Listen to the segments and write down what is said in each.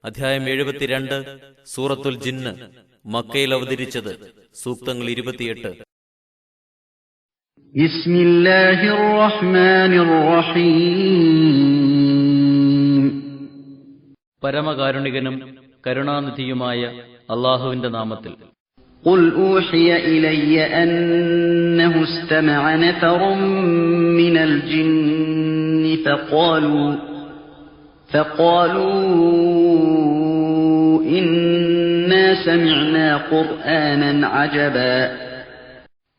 അധ്യായം 72 സൂറത്തുൽ ജിന്ന്. മക്കയിൽ അവതരിച്ചത്. സൂക്തങ്ങൾ 28. ബിസ്മില്ലാഹിർ റഹ്മാനിർ റഹീം. പരമകാരുണികനും കരുണാനിധിയുമായ അല്ലാഹുവിന്റെ നാമത്തിൽ. ഖുൽ ഊഹിയ ഇലയ്യ അന്നഹു ഇസ്തമഅ നഫറും മിനൽ ജിന്നി فقالوا إنا سمعنا قرآنا عجبا.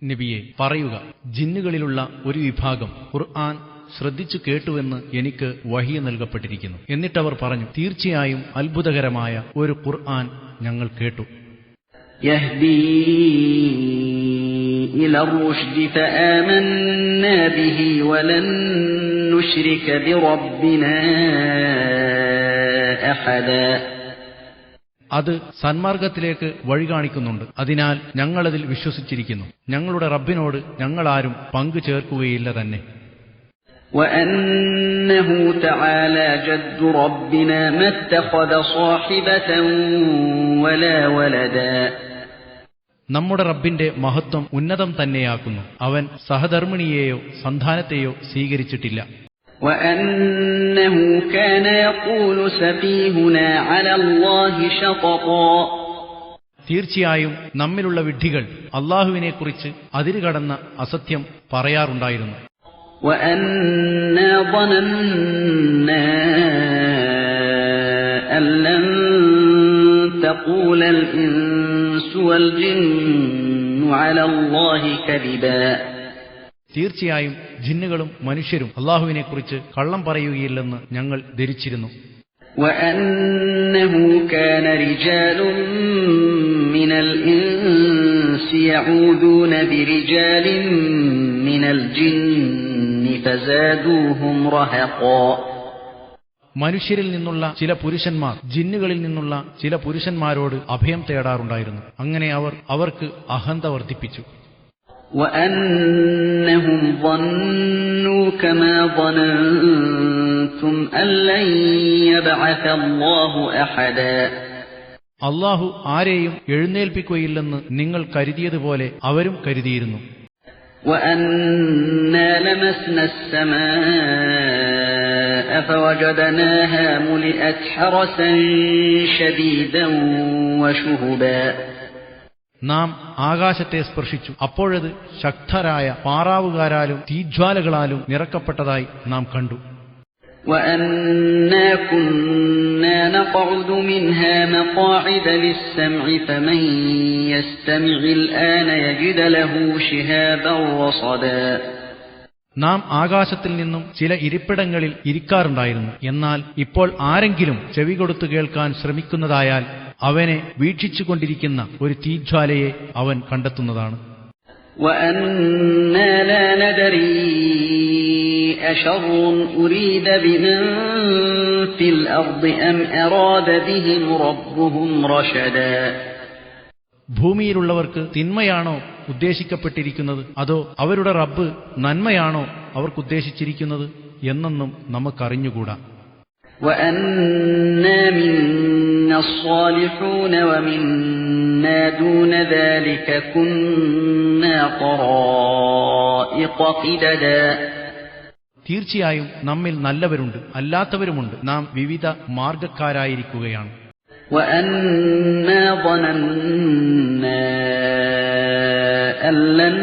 നബിയെ പറയുക, ജിന്നുകളിലുള്ള ഒരു വിഭാഗം ഖുർആൻ ശ്രദ്ധിച്ചു കേട്ടുവെന്ന് എനിക്ക് വഹി നൽകപ്പെട്ടിരിക്കുന്നു. എന്നിട്ടവർ പറഞ്ഞു, തീർച്ചയായും അത്ഭുതകരമായ ഒരു ഖുർആൻ ഞങ്ങൾ കേട്ടു. യഹ്ദീ ഇലർ റുശ്ദി ഫആമന്നാ ബിഹി വലൻ നുശ്രിക ബിറബ്ബിനാ അഹദാ. അത് സന്മാർഗത്തിലേക്ക് വഴി കാണിക്കുന്നുണ്ട്. അതിനാൽ ഞങ്ങളതിൽ വിശ്വസിച്ചിരിക്കുന്നു. ഞങ്ങളുടെ റബ്ബിനോട് ഞങ്ങളാരും പങ്കു ചേർക്കുകയില്ല തന്നെ. വഅന്നഹു തആലാ ജദ്ദു റബ്ബിനാ മത്തഖദ സാഹിബതൻ വലാ വലദാ. നമ്മുടെ റബ്ബിന്റെ മഹത്വം ഉന്നതം തന്നെയാക്കുന്നു. അവൻ സഹധർമ്മിണിയെയോ സന്താനത്തെയോ സ്വീകരിച്ചിട്ടില്ല. വഅന്നഹു കാന യഖൂലു സഫീഹുനാ അലല്ലാഹി ശതതാ. തീർച്ചയായും നമ്മിലുള്ള വിഡ്ഢികൾ അല്ലാഹുവിനെക്കുറിച്ച് അതിരുകടന്ന അസത്യം പറയാറുണ്ടായിരുന്നു. വഅന്നാ ظننا അല്ലൻ തഖൂലൽ ഇൻസു വൽ ജിന്നു അലല്ലാഹി കദിബാ. തീർച്ചയായും ജിന്നുകളും മനുഷ്യരും അല്ലാഹുവിനെക്കുറിച്ച് കള്ളം പറയുകയില്ലെന്ന് ഞങ്ങൾ ധരിച്ചിരുന്നു. വഅന്നഹു കാന റിജാലുൻ മിനൽ ഇൻസി യഊദൂന ബിരിജാലിൻ മിനൽ ജിന്നി ഫസാദൂഹും റഹഖാ. മനുഷ്യരിൽ നിന്നുള്ള ചില പുരുഷന്മാർ ജിന്നുകളിൽ നിന്നുള്ള ചില പുരുഷന്മാരോട് അഭയം തേടാറുണ്ടായിരുന്നു. അങ്ങനെ അവർക്ക് അഹന്ത വർദ്ധിപ്പിച്ചു. وأنهم ظنوا كما ظننتم أن لن يبعث الله أحدا. അല്ലാഹു ആരെയും എഴുന്നേൽപ്പിക്കുകയില്ലെന്ന് നിങ്ങൾ കരുതിയതുപോലെ അവരും കരുതിയിരുന്നു. وأنا لمسنا السماء فوجدناها ملئت حرسا شديدا وشهبا. നാം ആകാശത്തെ സ്പർശിച്ചു. അപ്പോഴത് ശക്തരായ പാറാവുകാരാലും തീജ്വാലകളാലും നിറക്കപ്പെട്ടതായി നാം കണ്ടു. وَأَنَّا كُنَّا نَقْعُدُ مِنْهَا مَقَاعِدَ لِلسَّمْعِ فَمَنْ يَسْتَمِعِ الْآنَ يَجِدْ لَهُ شِهَابًا رَصَدًا. നാം ആകാശത്തിൽ നിന്നും ചില ഇരിപ്പിടങ്ങളിൽ ഇരിക്കാറുണ്ടായിരുന്നു. എന്നാൽ ഇപ്പോൾ ആരെങ്കിലും ചെവി കൊടുത്തു കേൾക്കാൻ ശ്രമിക്കുന്നതായാൽ അവനെ വീക്ഷിച്ചുകൊണ്ടിരിക്കുന്ന ഒരു തീജ്വാലയെ അവൻ കണ്ടെത്തുന്നതാണ്. وَأَنَّا لَا نَدْرِي أَشَرٌّ أُرِيدَ بِمَنْ فِي الْأَرْضِ أَمْ أَرَادَ بِهِمْ رَبُّهُمْ رَشَدًا. ഭൂമിയിലുള്ളവർക്ക് തിന്മയാണോ ഉദ്ദേശിക്കപ്പെട്ടിരിക്കുന്നത്, അതോ അവരുടെ റബ്ബ് നന്മയാണോ അവർക്കുദ്ദേശിച്ചിരിക്കുന്നത് എന്നൊന്നും നമുക്കറിഞ്ഞുകൂടാ. وَأَنَّا مِنَّا الصَّالِحُونَ وَمِنَّا دُونَ ذَلِكَ كُنَّا طَرَائِقَ قِدَدًا. തീർച്ചയായും നമ്മിൽ നല്ലവരുണ്ട്, അല്ലാത്തവരുമുണ്ട്. നാം വിവിധ മാർഗക്കാരായിരിക്കുകയാണ്. وَأَنَّا ظَنَنَّا أَن لَّن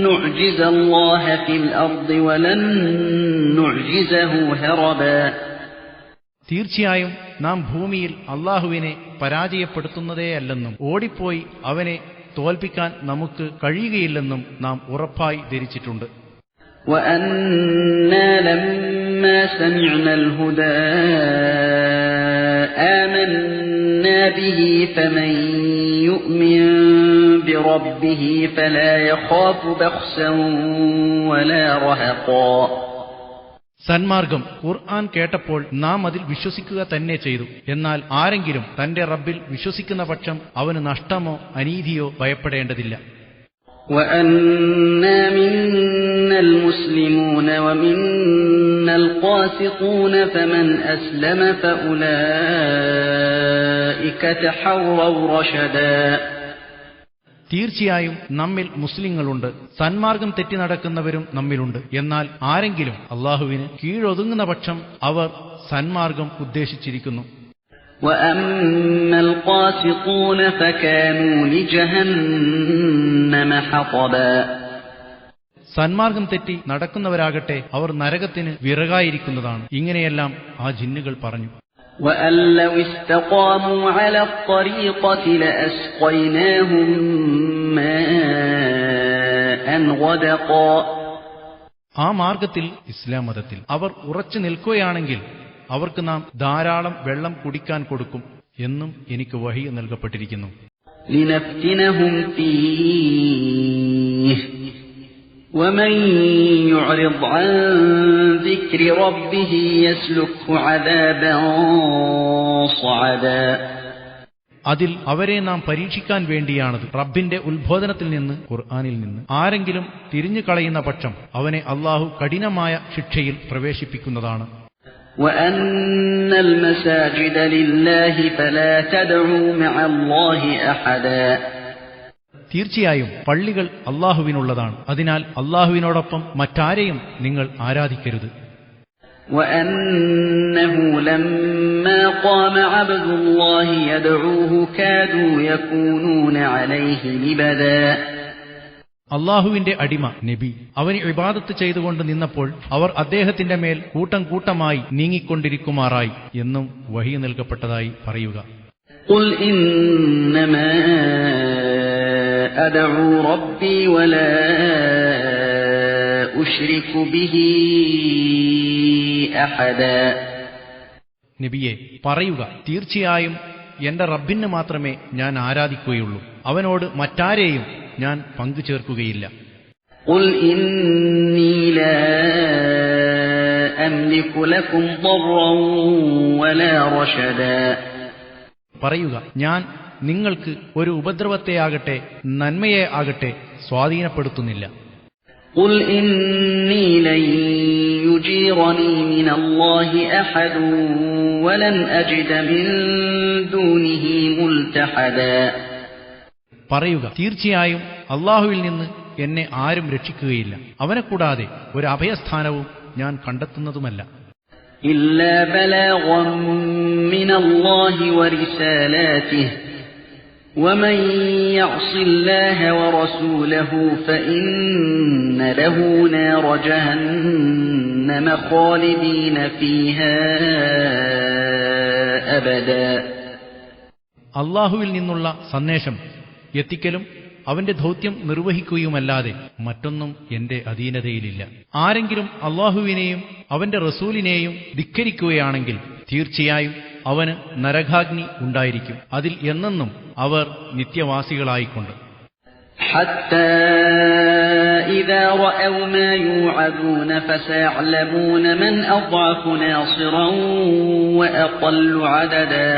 نُّعْجِزَ اللَّهَ فِي الْأَرْضِ وَلَن نُّعْجِزَهُ هَرَبًا. തീർച്ചയായും നാം ഭൂമിയിൽ അല്ലാഹുവിനെ പരാജയപ്പെടുത്തുന്നതേയല്ലെന്നും ഓടിപ്പോയി അവനെ തോൽപ്പിക്കാൻ നമുക്ക് കഴിയുകയില്ലെന്നും നാം ഉറപ്പായി ധരിച്ചിട്ടുണ്ട്. وَأَنَّا لَمَّا سَمِعْنَا الْهُدَىٰ آمَنَّا بِهِ فَمَن يُؤْمِن بِرَبِّهِ فَلَا يَخَافُ بَخْسًا وَلَا رَهَقًا. സന്മാർഗം ഖുർആൻ കേട്ടപ്പോൾ നാം അതിൽ വിശ്വസിക്കുക തന്നെ ചെയ്തു. എന്നാൽ ആരെങ്കിലും തന്റെ റബ്ബിൽ വിശ്വസിക്കുന്ന പക്ഷം അവന് നഷ്ടമോ അനീതിയോ ഭയപ്പെടേണ്ടതില്ല. وَأَنَّا مِنَّا الْمُسْلِمُونَ وَمِنَّا الْقَاسِطُونَ فَمَنْ أَسْلَمَ فَأُولَٰئِكَ تحروا رشدا തീർച്ചയായും നമ്മിൽ മുസ്ലിങ്ങളുണ്ട്, സന്മാർഗം തെറ്റി നടക്കുന്നവരും നമ്മിലുണ്ട്. എന്നാൽ ആരെങ്കിലും അള്ളാഹുവിന് കീഴൊതുങ്ങുന്ന പക്ഷം അവർ സന്മാർഗം ഉദ്ദേശിച്ചിരിക്കുന്നു. وأما القاسطون فكانوا لجهنم حطبا സന്മാർഗം തെറ്റി നടക്കുന്നവരാകട്ടെ അവർ നരകത്തിന് വിറകായിരിക്കുന്നതാണ്. ഇങ്ങനെയെല്ലാം ആ ജിന്നുകൾ പറഞ്ഞു. وأن لو استقاموا على الطريقة لأسقيناهم ماء غدقا ആ മാർഗത്തിൽ, ഇസ്ലാം മതത്തിൽ അവർ ഉറച്ചു നിൽക്കുകയാണെങ്കിൽ അവർക്ക് നാം ധാരാളം വെള്ളം കുടിക്കാൻ കൊടുക്കും എന്നും എനിക്ക് വഹി നൽകപ്പെട്ടിരിക്കുന്നു. لنفتنهم فيه ومن يعرض عن ذكر ربه يسلكه عذابا صعدا അതിൽ അവരെ നാം പരീക്ഷിക്കാൻ വേണ്ടിയാണത്. റബ്ബിന്റെ ഉത്ബോധനത്തിൽ നിന്ന്, ഖുർആനിൽ നിന്ന് ആരെങ്കിലും തിരിഞ്ഞു കളയുന്ന പക്ഷം അവനെ അള്ളാഹു കഠിനമായ ശിക്ഷയിൽ പ്രവേശിപ്പിക്കുന്നതാണ്. وأن المساجد لله فلا تدعوا مع الله أحدا തീർച്ചയായും പള്ളികൾ അള്ളാഹുവിനുള്ളതാണ്. അതിനാൽ അള്ളാഹുവിനോടൊപ്പം മറ്റാരെയും നിങ്ങൾ ആരാധിക്കരുത്. وأنه لما قام عبد الله يدعوه كادوا يكونون عليه لبدا അള്ളാഹുവിന്റെ അടിമ നബി അവന് ഇബാദത്ത് ചെയ്തുകൊണ്ട് നിന്നപ്പോൾ അവർ അദ്ദേഹത്തിന്റെ മേൽ കൂട്ടം കൂട്ടമായി നീങ്ങിക്കൊണ്ടിരിക്കുമാറായി എന്നും വഹി നൽകപ്പെട്ടതായി പറയുക. قل إنما أدعو ربي ولا أشرك به أحدا നബിയെ പറയുക, തീർച്ചയായും എന്റെ റബ്ബിന് മാത്രമേ ഞാൻ ആരാധിക്കുകയുള്ളൂ, അവനോട് മറ്റാരെയും ഞാൻ പങ്കു ചേർക്കുകയില്ല. قل إني لا أملك لكم ضرا ولا رشدا പറയുക, ഞാൻ നിങ്ങൾക്ക് ഒരു ഉപദ്രവത്തെയാകട്ടെ നന്മയെ ആകട്ടെ സ്വാധീനപ്പെടുത്തുന്നില്ല. قل إني لن يجيرني من الله أحد ولن أجد من دونه ملتحدا പറയുക, തീർച്ചയായും അള്ളാഹുവിൽ നിന്ന് എന്നെ ആരും രക്ഷിക്കുകയില്ല, അവനെ കൂടാതെ ഒരു അഭയസ്ഥാനവും ഞാൻ കണ്ടെത്തുന്നതുമല്ല. إلا بلاغا من الله ورسالاته ومن يعص الله ورسوله فإن له نار جهنم خالدين فيها أبدا അള്ളാഹുവിൽ നിന്നുള്ള സന്ദേശം എത്തിക്കലും അവന്റെ ദൗത്യം നിർവഹിക്കുകയുമല്ലാതെ മറ്റൊന്നും എന്റെ അധീനതയിലില്ല. ആരെങ്കിലും അള്ളാഹുവിനെയും അവന്റെ റസൂലിനെയും ധിക്കരിക്കുകയാണെങ്കിൽ തീർച്ചയായും അവന് നരകാഗ്നി ഉണ്ടായിരിക്കും, അതിൽ എന്നെന്നും അവർ നിത്യവാസികളായിക്കൊണ്ട്. حتى إذا رأوا ما يوعدون فسيعلمون من أضعف ناصرا وأقل عددا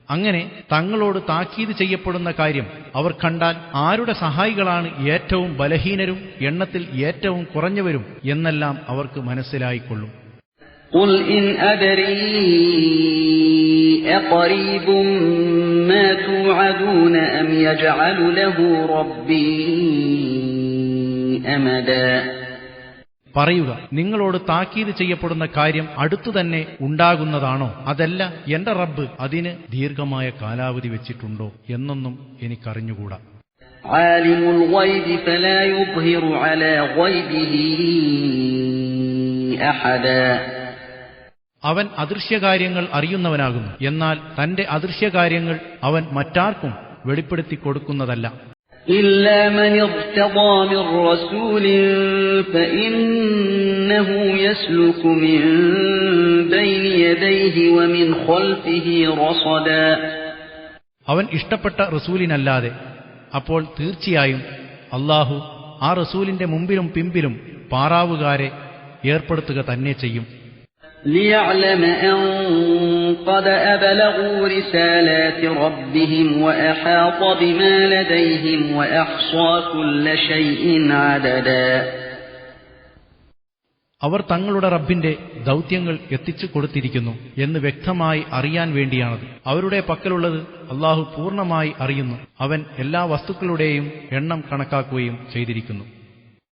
അങ്ങനെ തങ്ങളോട് താക്കീത് ചെയ്യപ്പെടുന്ന കാര്യം അവർ കണ്ടാൽ ആരുടെ സഹായികളാണ് ഏറ്റവും ബലഹീനരും എണ്ണത്തിൽ ഏറ്റവും കുറഞ്ഞവരും എന്നെല്ലാം അവർക്ക് മനസ്സിലായിക്കൊള്ളും. قل إن أدري أقريب ما توعدون أم يجعل له ربي أمدا പറയുക, നിങ്ങളോട് താക്കീത് ചെയ്യപ്പെടുന്ന കാര്യം അടുത്തുതന്നെ ഉണ്ടാകുന്നതാണോ, അതല്ല എന്റെ റബ്ബ് അതിന് ദീർഘമായ കാലാവധി വെച്ചിട്ടുണ്ടോ എന്നൊന്നും എനിക്കറിഞ്ഞുകൂടാ. عالم الغيب فلا يظهر على غيبه أحدا അവൻ അദൃശ്യകാര്യങ്ങൾ അറിയുന്നവനാകുന്നു, എന്നാൽ തന്റെ അദൃശ്യകാര്യങ്ങൾ അവൻ മറ്റാർക്കും വെളിപ്പെടുത്തി കൊടുക്കുന്നതല്ല. إلا من ارتضى من رسول فإنه يسلك من بين يديه ومن خلفه رصدا അവൻ ഇഷ്ടപ്പെട്ട റസൂലിനല്ലാതെ അപ്പോൾ തീർച്ചയായും അള്ളാഹു ആ റസൂലിന്റെ മുമ്പിലും പിമ്പിലും പാറാവുകാരെ ഏർപ്പെടുത്തുക തന്നെ ചെയ്യും. ليعلم أن قد أبلغوا رسالات ربهم وأحاط بما لديهم وأحصى كل شيء عددا അവർ തങ്ങളുടെ റബ്ബിന്റെ ദൗത്യങ്ങൾ എത്തിച്ചു കൊടുത്തിരിക്കുന്നു എന്ന് വ്യക്തമായി അറിയാൻ വേണ്ടിയാണത്. അവരുടെ പക്കലുള്ളത് അല്ലാഹു പൂർണ്ണമായി അറിയുന്നു. അവൻ എല്ലാ വസ്തുക്കളുടെയും എണ്ണം കണക്കാക്കുകയും ചെയ്തിരിക്കുന്നു.